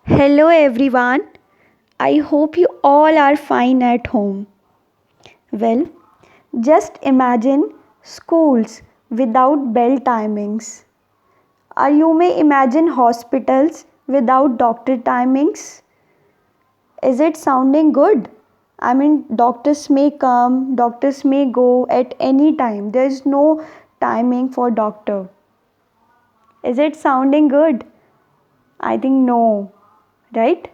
Hello everyone. I hope you all are fine at home. Well, just imagine schools without bell timings. Or you may imagine hospitals without doctor timings. Is it sounding good? I mean, doctors may come, doctors may go at any time. There is no timing for doctor. Is it sounding good? I think no, right?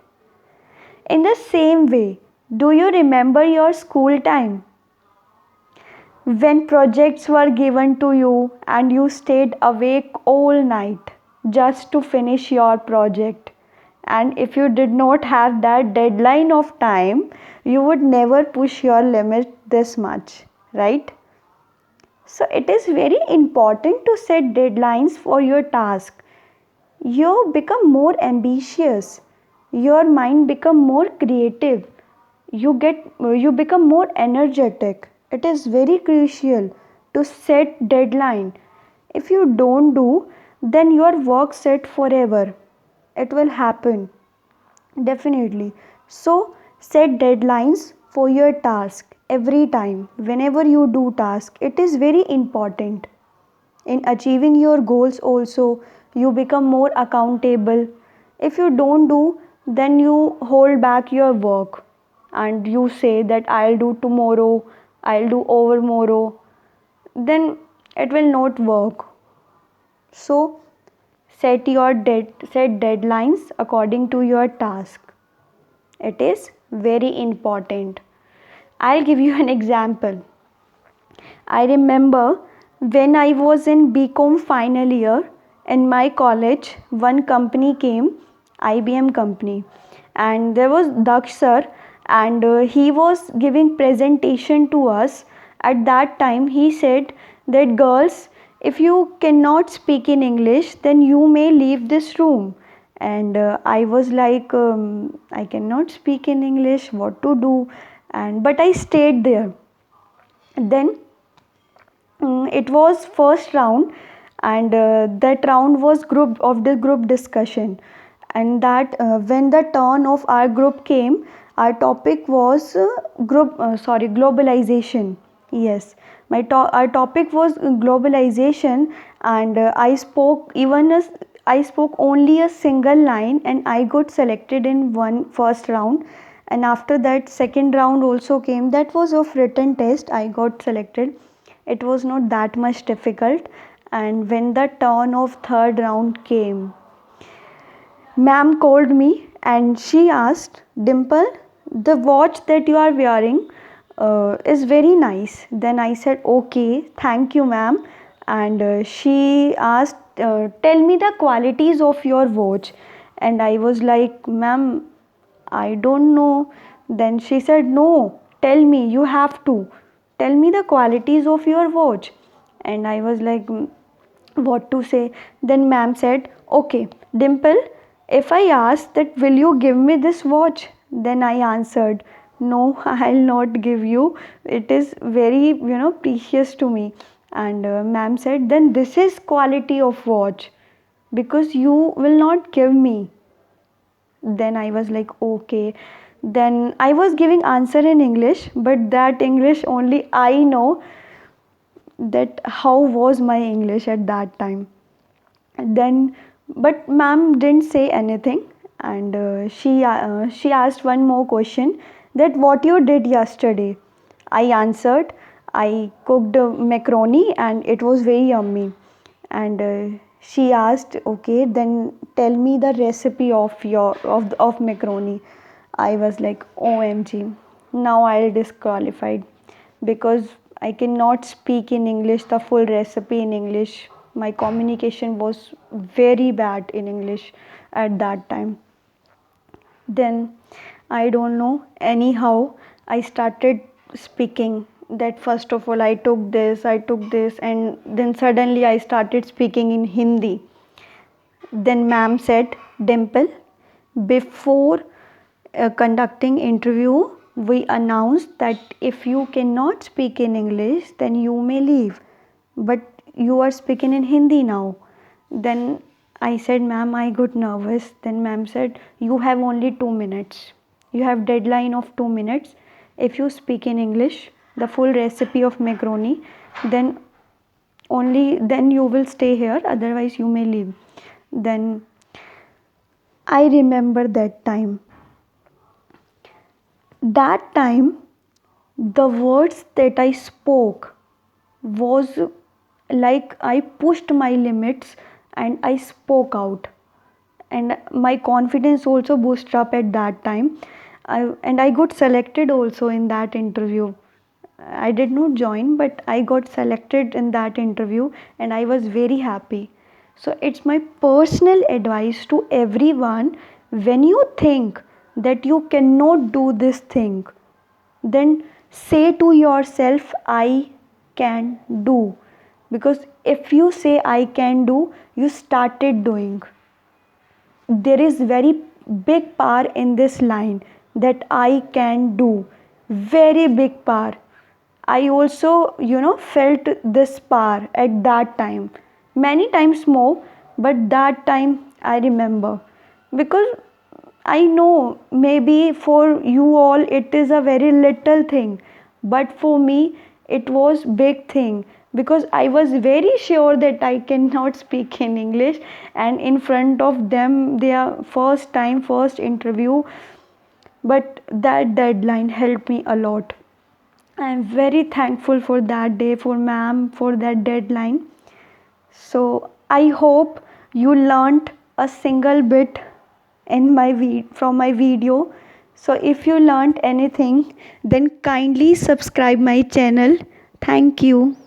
In the same way, do you remember your school time? When projects were given to you and you stayed awake all night just to finish your project. And if you did not have that deadline of time, you would never push your limit this much, right? So it is very important to set deadlines for your task. You become more ambitious, your mind become more creative, you become more energetic. It is very crucial to set deadline. If you don't do, then your work set forever. It will happen definitely. So set deadlines for your task every time. Whenever you do task, it is very important. In achieving your goals also, you become more accountable. If you don't do, then you hold back your work and you say that I'll do tomorrow, I'll do overmorrow, then it will not work. So set deadlines according to your task. It is very important. I'll give you an example. I remember when I was in BCom final year in my college, one company came, IBM company, and there was Daksh sir, and he was giving presentation to us. At that time, he said that girls, if you cannot speak in English, then you may leave this room. And I was like, I cannot speak in English. What to do? And but I stayed there. Then it was first round, and that round was group discussion. And that when the turn of our group came, our topic was globalization. Yes, our topic was globalization. And I spoke only a single line, and I got selected in one first round. And after that, second round also came. That was of written test. I got selected. It was not that much difficult. And when the turn of third round came, ma'am called me and she asked, Dimple, the watch that you are wearing is very nice. Then I said, okay, thank you, ma'am. And she asked, tell me the qualities of your watch. And I was like, ma'am, I don't know. Then she said, no, tell me, you have to. Tell me the qualities of your watch. And I was like, what to say? Then ma'am said, okay, Dimple, if I ask that, will you give me this watch? Then I answered, no, I'll not give you. It is very, precious to me. And ma'am said, then this is quality of watch because you will not give me. Then I was like, okay. Then I was giving answer in English, but that English only I know that how was my English at that time. Then, but ma'am didn't say anything, and she asked one more question, that what you did yesterday. I answered, I cooked macaroni and it was very yummy. And she asked, okay, then tell me the recipe of macaroni. I was like, OMG, now I'll disqualified because I cannot speak in English the full recipe in English. My communication was very bad in English at that time. Then I don't know, anyhow, I started speaking. That first of all, I took this, and then suddenly I started speaking in Hindi. Then ma'am said, Dimple, before conducting interview, we announced that if you cannot speak in English, then you may leave. But you are speaking in Hindi now. Then I said, ma'am, I got nervous. Then ma'am said, you have only 2 minutes. You have deadline of 2 minutes. If you speak in English, the full recipe of macaroni, then only then you will stay here. Otherwise, you may leave. Then I remember that time. That time, the words that I spoke was like I pushed my limits and I spoke out, and my confidence also boosted up at that time. And I got selected also in that interview. I did not join, but I got selected in that interview and I was very happy. So it's my personal advice to everyone: when you think that you cannot do this thing, then say to yourself, I can do. Because if you say I can do, you started doing. There is very big power in this line, that I can do. Very big power. I also felt this power at that time, many times more, but that time I remember. Because I know maybe for you all it is a very little thing, but for me it was big thing, because I was very sure that I cannot speak in English, and in front of them, their first time, first interview. But that deadline helped me a lot. I am very thankful for that day, for ma'am, for that deadline. So I hope you learnt a single bit in from my video. So if you learnt anything, then kindly subscribe my channel. Thank you.